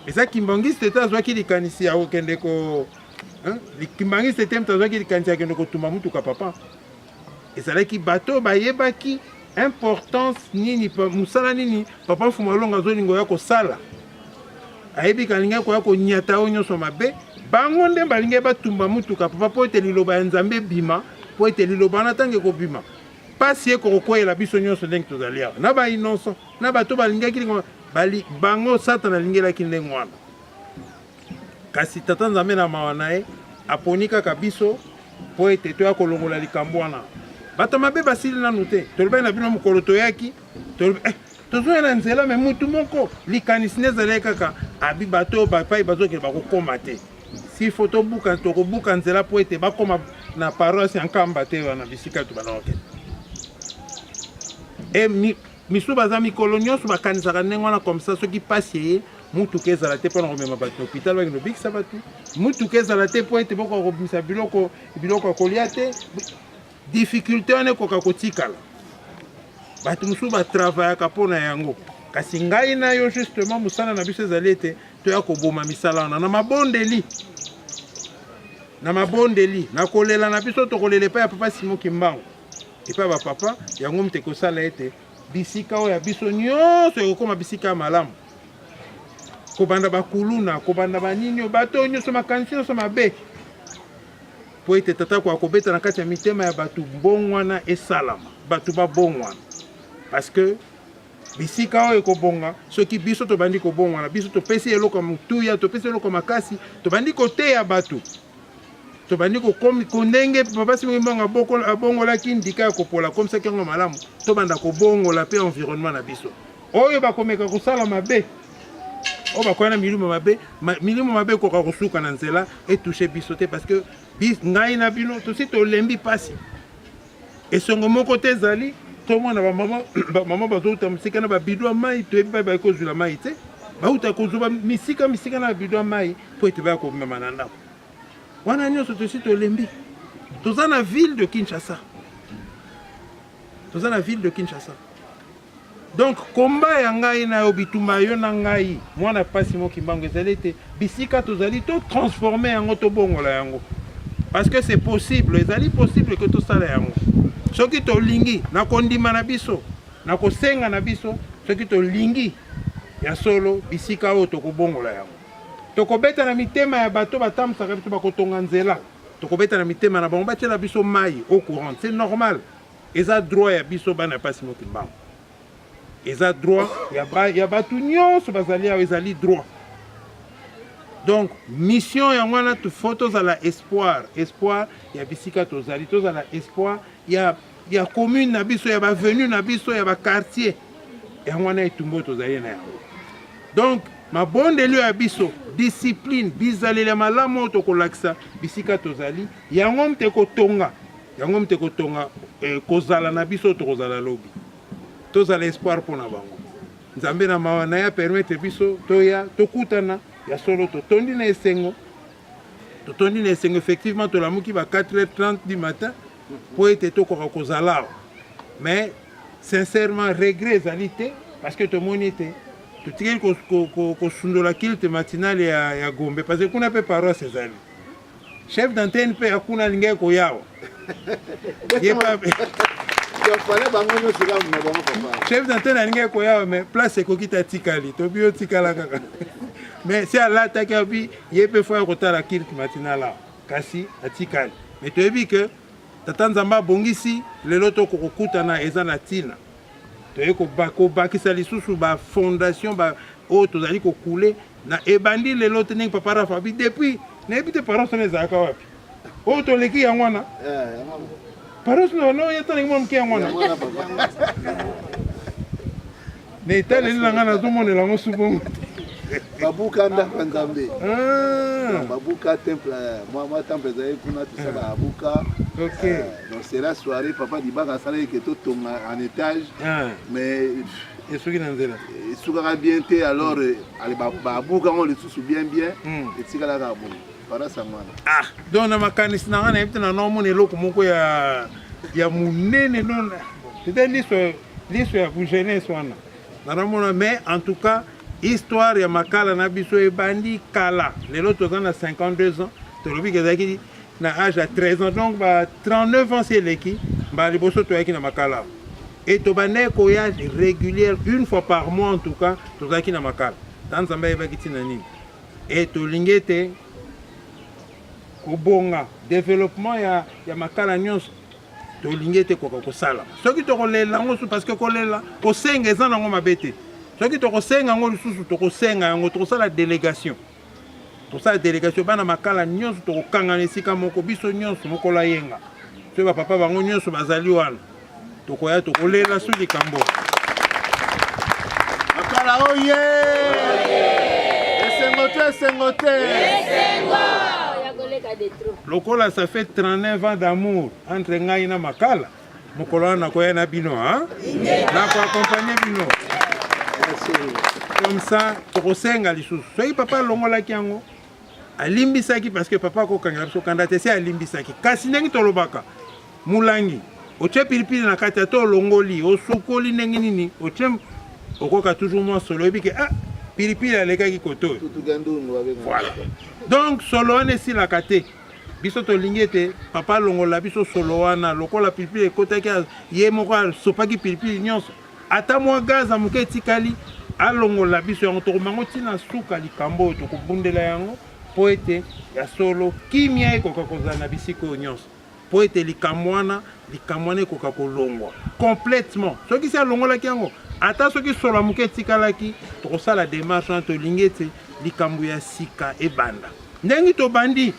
G: eza kimbangisi tete azwaki likanisi ya kokende ko kimbangisi tete moto azwaki likanisi ya kokende kotumba mutuka papa ezalaki bato bayebaki importance nini mosala nini papa mfuma olonga azolinga oya kosala ayebi kalingai koya konyata oyo nyonso mabe bango nde balingai batumba mutuka papa po ete liloba ya nzambe ebima po ete liloba wana ntango ekobima pasi ekokokweyela biso nyonso ndenge tozali awa na bainonso na bato balingaki bango satana alingelaki ndenge wana kasi tata nzambe na mawa na ye aponi kaka biso po ete toya kolongola likambo wana bato mabe basili nanu te tolobaki na bino mokolo toyaki tozoya na nzela me mutu moko likanisi nde ezalaki kaka abi bato bapai bazokende bakokoma te sifo tokobuka nzela po ete bakoma na paroisse ya nkamba te wana bisika to banokende misu baza mikolo nyonso bakanisaka ndenge wana comme ça soki pasi eye mutuka ezala te mpona komema bato na hôpital bakende obikisa bato mutuka ezala te po ete bokoka kobimisa biloko ya kolia te difficulté wana ekoka kotikala bato mosusu batravayaka mpo na yango kasi ngai na yo justement mosala na biso ezali ete toya koboma misala wana na mabondeli na kolela na biso tokolela epai ya papa Simon Kimbangu epai ya bapapa yango mute kosala ete bisika oyo ya biso nyonso ekokoma bisika ya malamu kobanda bakuluna kobanda banini bato nyonso makanisi nyonso mabe po ete tata kwa kobeta na kati ya mitema ya bato bongwana esalama bato babongwana parce que bisika oyo ekobonga soki biso tobandi kobongwana biso topesi eloko mutuya topesi eloko makasi tobandi koteya bato tobandi kondenge papa Simon Kimbangu abongolaki ndika ya kopola comme ça kengo malamu tobanda kobongola pe environnement na biso oyo bakomeka kosala mabe oyo bakoya na milimo mabe ekoka kosuka na nzela etouche biso te parce que ngai na bino tosi tolembi pasi esongo moko te ezali tomona bamama bazouta mosika na babido ya mai toyebi pai baya kozwila mai te bauta kozwa misika na babido ya mai po ete baya komema na ndako wana nyonso tosi tolembi toza na ville de Kinshasa donc komba ya ngai na yo bitumba yo na ngai mwana papa Simon Kimbangu ezali ete bisika tozali totransforme yango tobongola yango parce que c'est possible ezali possible que tosala yango soki tolingi na kondima na biso na kosenga na biso soki tolingi ya solo bisika oyo tokobongola yango tokobeta na mitema ya bato batambusaka biso bakotonga nzela tokobeta na mitema na bango batiela biso mai au courant c'est normal eza droit ya biso bana ya papa Simon Kimbangu eza droit ya bato nyonso bazali awa ezali droit donc mission yango wana tofo tozala espoir ya bisika tozala espoir ya commune na biso ya bavenu na biso ya baquartier yango wana etumbo tozali na yango donc mabondeli ya biso discipline bizaleli ya malamu oyo tokolakisa bisika tozali yango mte kotonga kozala na biso tokozala lobi tozala espoir mpona bango nzambe na mawa na ya permettre biso toya tokutana ya solo totondi na esengo effectivement tolamuki ba 4h30 du matin po ete tokoka kozala awa mais sincèrement regret ezali te parce que tomoni ete totikeli kosundola kilte matinale ya Gombe parce que kuna mpe paroisse ezali chef d'antenne mpe akuna alingaki koyawa chef d'antenne alingaki koyawa mais place ekoki tatikali tobi otikala kaka mais si alataki abi ye mpe fo ya kotala kilte matinale awa kasi atikali mais toyebi ke tata nzambe abongisi lelo tokokokutana eza na ntina toye kobakisa lisusu bafondation oyo tozali kokule na ebandi lelo te ndenge papa Rafa abi depuis nayebi te parents sono ezalaka wapi oyo toleki yango wana parents no yeta ndenge mwa moke yango wana na etaleli na ngai nazomonela yango subongo
D: babuka ndako nzambe babuka temple mwa temple ezali kuna tosala babuka donc c'est la soirée papa dibaka asalaki ke totonga en étage mais
G: esuki na nzela
D: esukaka bien te alors babuka yango lisusu bien etikalaka bon parasango wana
G: donc na makanisi na ngai nayebi te na naomona eloko moko ya monene non peut-être liso ya jeunesse wana naomona mais en tout cas histoire ya makala na biso ebandi kala lelo toza na 52 ans tolobi kezalaki na âge à 13 ans donc 39 ans seleki liboso toyaki na makala et tobandaki koya régulière une fois par mois en tout cas tozalaki na makala ta nzambe ayebaki ntina nini et tolingi ete kobonga développement ya makala nyonso tolingi ete koka kosala soki tokolela yango parce que kolela kosenga eza nango mabe te soki tokosenga yango lisusu tokosenga yango tokosala délégation bana makala nyonso tokokangana esika moko biso nyonso mokola yenga soki bapapa bango nyonso bazali wana tokoya tokolela su likambo
D: makala oye esengo te
G: lokola ça fait 39 ans d'amour entre ngai na makala mokolo wana nakoya na bino nakoaccompagne bino comme ça tokosenga lisusu soki papa alongolaki yango alimbisaki parce que papa akokangela biso kanda te se alimbisaki kasi ndenge tolobaka mulangi otie pilipili na kati ata olongoli osokoli ndenge nini otie okoka toujours mwa solo oyebi ke pilipili alekaki koto voilà donc solo wana esilaka te biso tolingi ete papa alongola biso solo wana lokola pilipili ekotaki ye moko asopaki pilipili nyonso ata mwa gaz amoke etikali alongola biso yango tokomango ntina suka likambo oyo tokobundela yango mpo ete ya solo kimia ekoka kozala na bisika oyo nyonso mpo ete likambo wana ekoka kolongwa complètement soki si alongolaki yango ata soki solo amoke etikalaki tokosala démarche wana tolingi ete likambo ya sika ebanda ndenge tobandi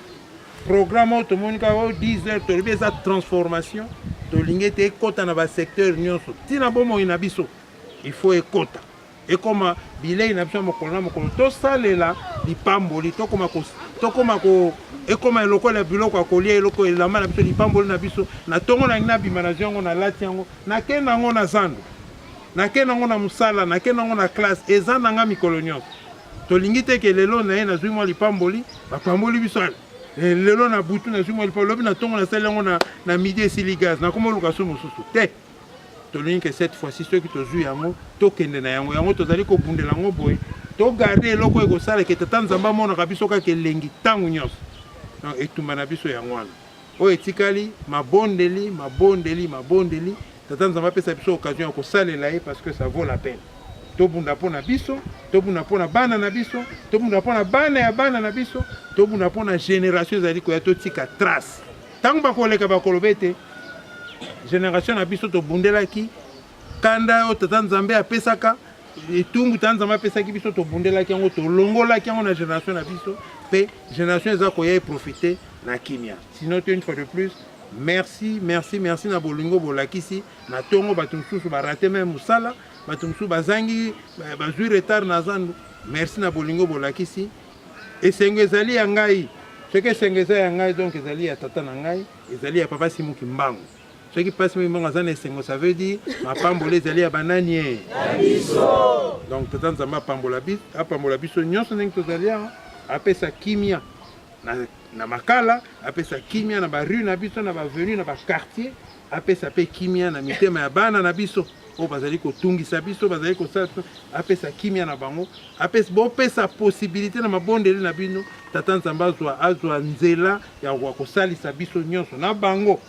G: programme oyo tomoni kaka oyo 10 heures tolobi eza transformation tolingi ete ekota na basecteur nyonso ntina bomoi na biso il faut ekota ekoma bilei na biso ya mokolo na mokolo tosalela lipamboli ekoma eloko ya biloko ya kolia eloko elamba na biso lipamboli na biso na ntongo nangi nabima na zwi yango nalati yango nakenda yango na zando nakenda yango na mosala nakenda yango na classe eza nanga mikolo nyonso tolingi te ke lelo na ye nazwi mwa lipamboli bapamboli biso lelo na butu nazwi mwa lipamboli lobi na ntongo nasali yango na midi esili gaz nakoma oluka so mosusu te tolingi ke cette fois-ci soki tozwi yango tokende na yango tozali kobundela yango boye togarde eloko ekosala ke tata nzambe amonaka biso kaka elengi ntango nyonso etumba na biso yango wana oyo etikali mabondeli tata nzambe apesa biso occasion ya kosalela ye parce que ça vaut la peine tobunda mpo na biso tobunda mpo na bana na biso tobunda mpo na bana ya bana na biso tobunda mpo na génération ezali koya totika trace ntango bakoleka bakoloba ete génération na biso tobundelaki kanda oyo tata nzambe apesaka etumbu tata nzambe apesaki biso tobundelaki yango tolongolaki yango na génération na biso mpe génération eza koya eprofite na kimia sinon te une fois de plus merci na bolingo bolakisi na ntongo bato mosusu barate meme mosala bato mosusu bazangi bazwi retard na zando merci na bolingo bolakisi esengo ezali ya ngai soki esengo eza ya ngai donc ezali ya tata na ngai ezali ya papa simuki mbango soki pasi mbango aza na esengo ça veut dire mapambola ezali ya banani ye donc tata nzambe apambola biso nyonso ndenge tozali awa apesa kimia na makala apesa kimia na barue na biso na bavenu na baquartier apesa mpe kimia na mitema ya bana na biso oyo bazali kotungisa biso bazali kosala apesa kimia na bango bopesa possibilité na mabondeli na bino tata nzambe azwa nzela ya kosalisa biso nyonso na bango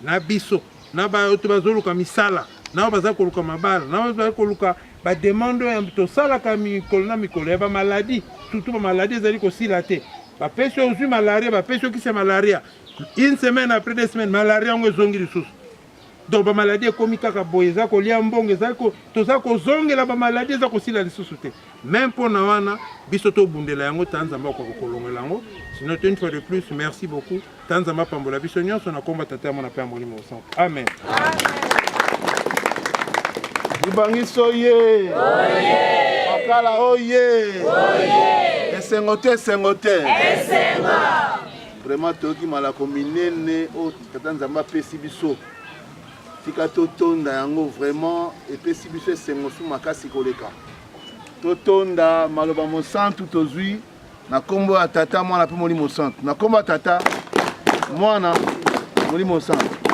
G: na biso na bato bazoluka misala nao bazali koluka mabala nao bazali koluka bademande oyo tosalaka mikolo na mikolo ya bamaladi surtout bamaladi ezali kosila te bapesi ozwi malaria bapesi okisa malaria une semaine après 2 semaines malaria yango ezongi lisusu donc bamaladi ekomi kaka boye eza kolia mbongo toza kozongela bamaladi eza kosila lisusu te même mpona wana biso tobundela yango ta nzambe akoka kolongela yango sinon une fois de plus merci beaucoup ta nzambe apambola biso nyonso na komba tata ya mwana mpe ya molimo osantu amen.
D: Libangiso ye makala oye esengo te vraiment toyoki malako minene oyo tata nzambe apesi biso tika totonda yango vraiment epesi biso esengo su makasi koleka totonda maloba mosantu tozwi na kombo ya tata mwana mpe molimo santu na kombo ya tata mwana molimo santu.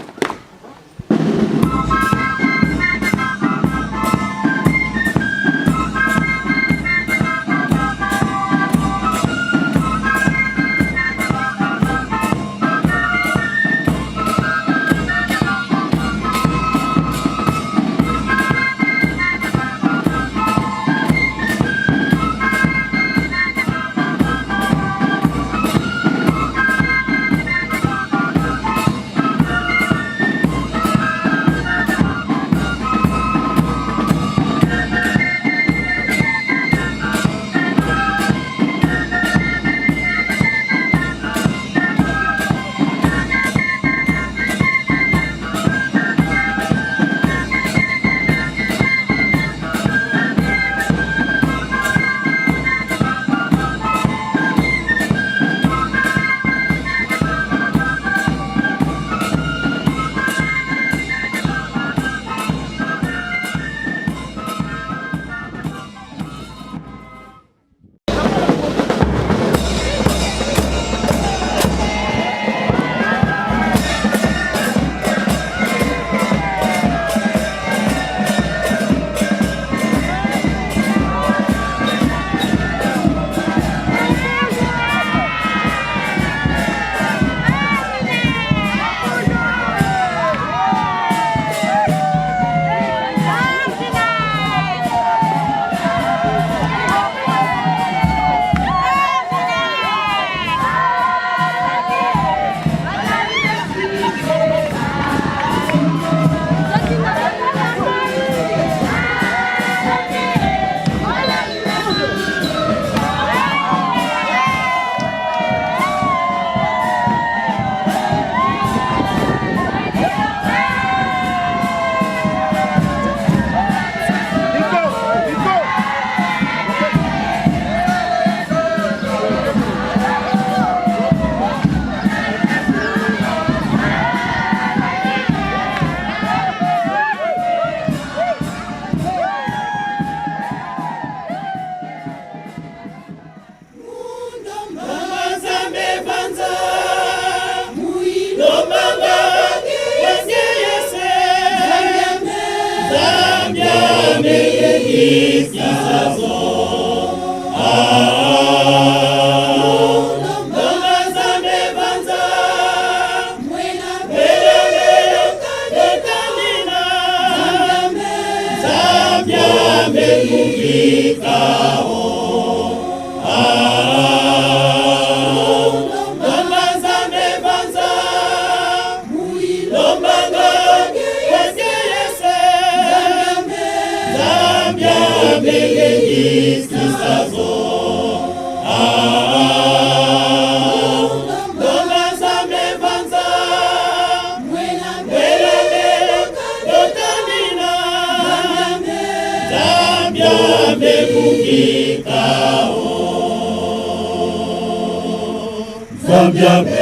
E: Zambia,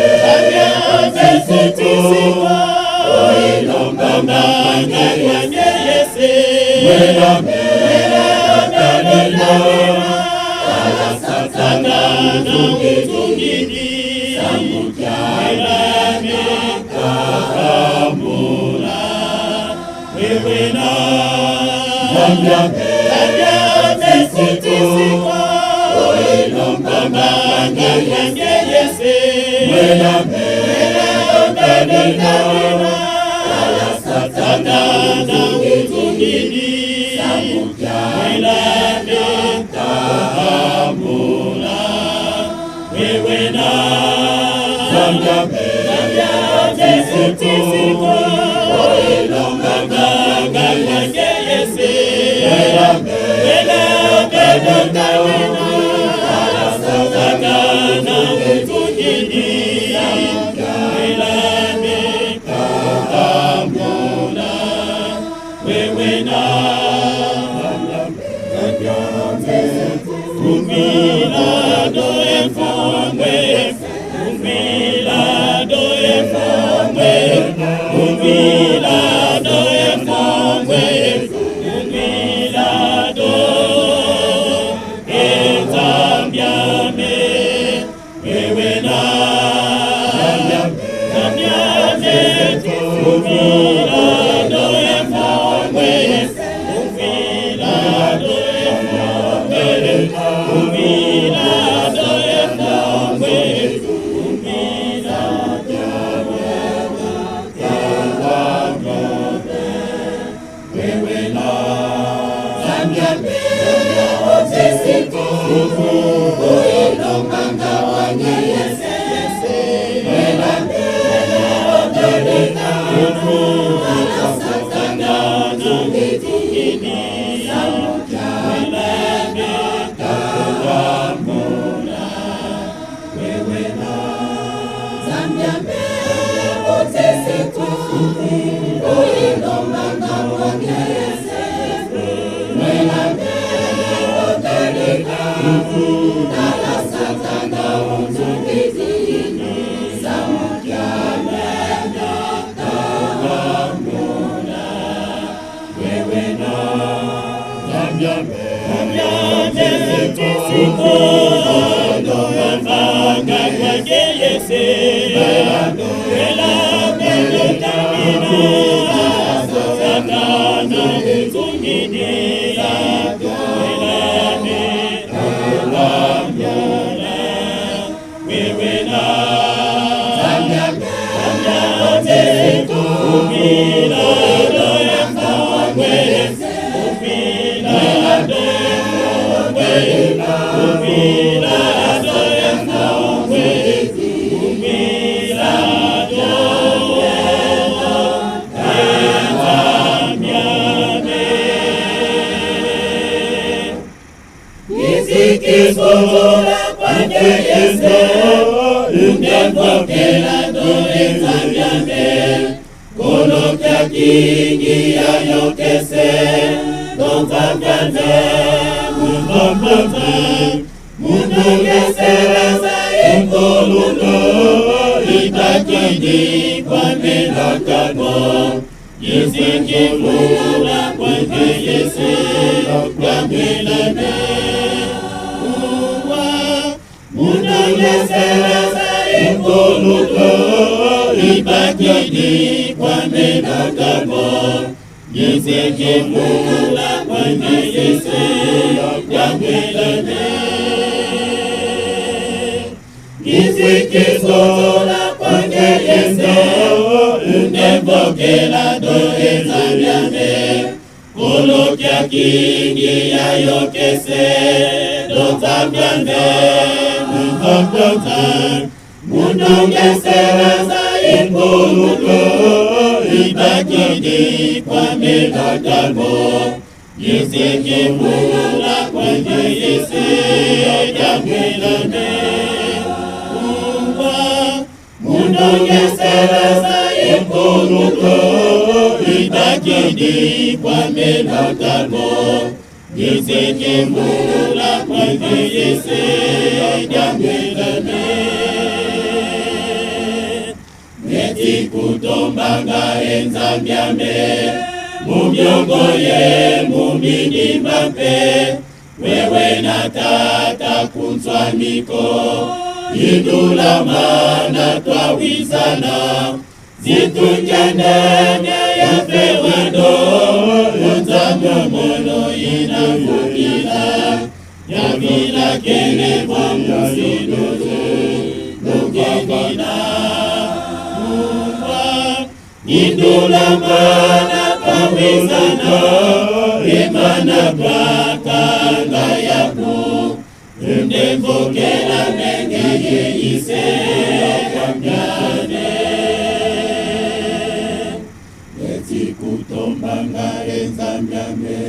H: mangare nzambiame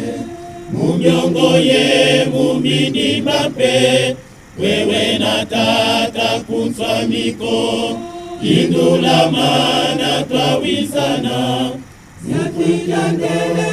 H: mumyongo ye mumini mape wewe na tata kunswamiko indula mana twawisana Nyakikandele